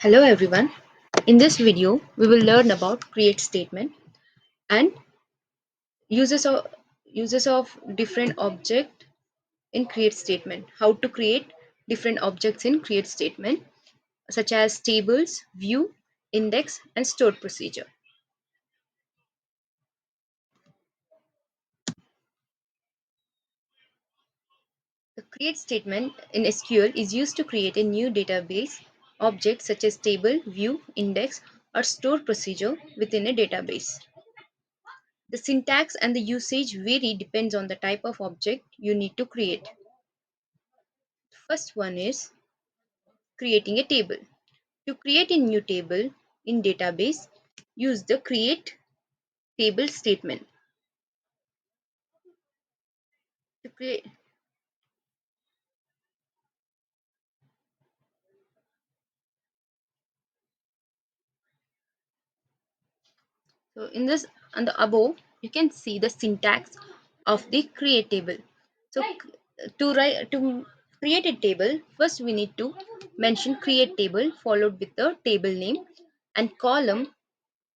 Hello everyone. In this video, we will learn about create statement and uses of uses of different object in create statement. How to create different objects in create statement such as tables, view, index and stored procedure. The create statement in SQL is used to create a new database object such as table, view, index or stored procedure within a database. The syntax and the usage vary depends on the type of object you need to create. First one is creating a table. To create a new table in database, use the create table statement. To create so in this on the above you can see the syntax of the create table. So to create a table, first we need to mention create table followed with the table name and column.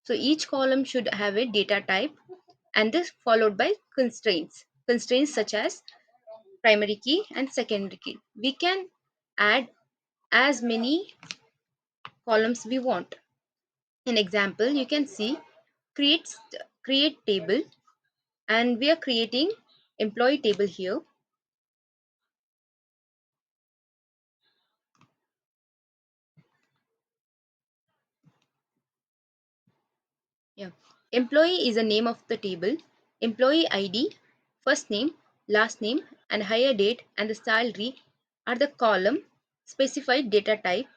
So each column should have a data type and this followed by constraints. Constraints such as primary key and secondary key. We can add as many columns we want. In example, you can see create table and we are creating employee table here. Yeah. Employee is the name of the table. Employee ID, first name, last name and hire date and the salary are the column specified data type.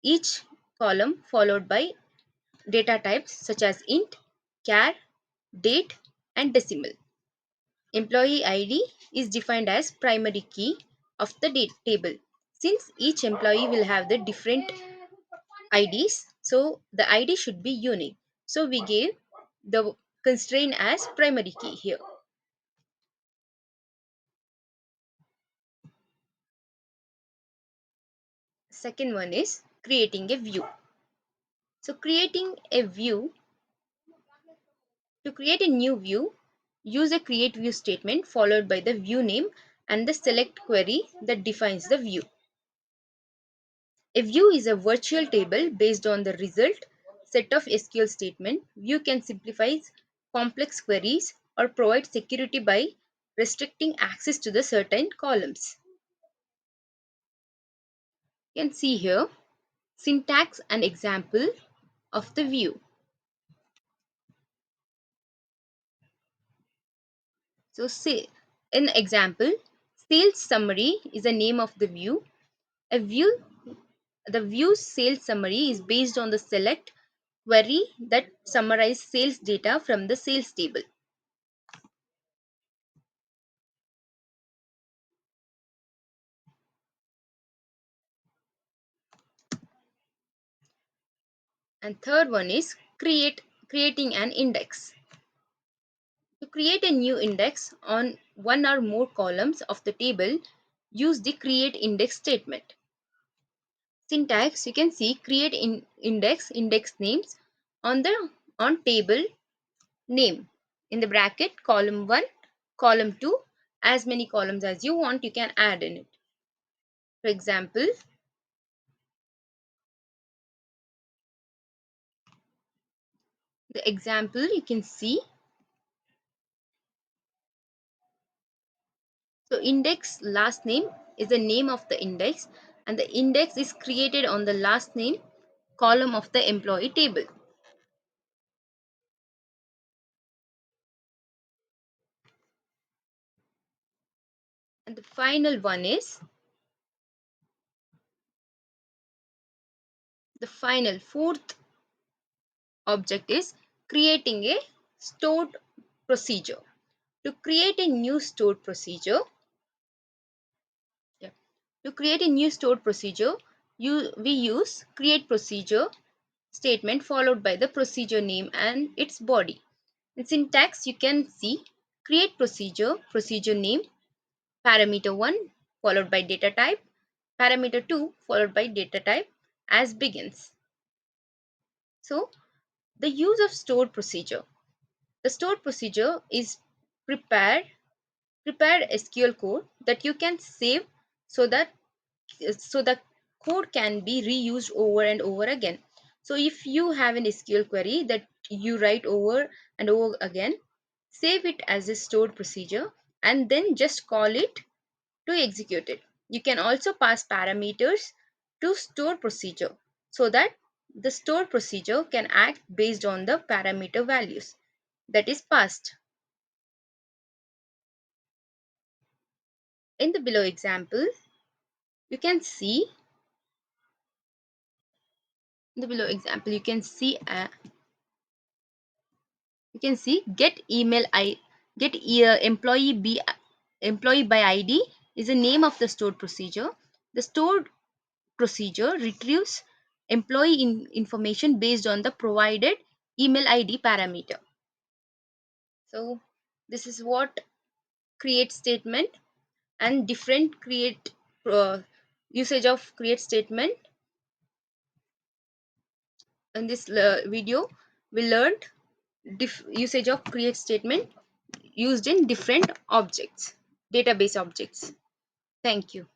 Each column followed by data types such as int, char, date and decimal. Employee ID is defined as primary key of the table. Since each employee will have the different IDs, so the ID should be unique. So we gave the constraint as primary key here. Second one is creating a view. So creating a view, to create a new view, use a create view statement followed by the view name and the select query that defines the view. A view is a virtual table based on the result set of SQL statement. View can simplify complex queries or provide security by restricting access to the certain columns. You can see here syntax and example of the view. So say in example, sales summary is the name of the view. A view The view's sales summary is based on the select query that summarizes sales data from the sales table. And third one is creating an index. To create a new index on one or more columns of the table, use the create index statement. Syntax, you can see create index names on the on table name in the bracket column 1, column 2, as many columns as you want you can add in it. For example, the example you can see. So index last name is the name of the index and the index is created on the last name column of the employee table. And the final one is the final fourth object is creating a stored procedure. To create a new stored procedure, yeah, to create a new stored procedure, we use create procedure statement followed by the procedure name and its body. In syntax, you can see create procedure, procedure name, parameter 1 followed by data type, parameter 2 followed by data type, as begins. So the use of stored procedure. The stored procedure is prepared prepared SQL code that you can save so that the code can be reused over and over again. So if you have an SQL query that you write over and over again, save it as a stored procedure and then just call it to execute it. You can also pass parameters to store procedure so that the stored procedure can act based on the parameter values that is passed. In the below example, you can see in the below example you can see get email I get employee by ID is the name of the stored procedure. The stored procedure retrieves employee information based on the provided email ID parameter. So this is what create statement and different create usage of create statement. In this video we learned usage of create statement used in different objects, database objects. Thank you.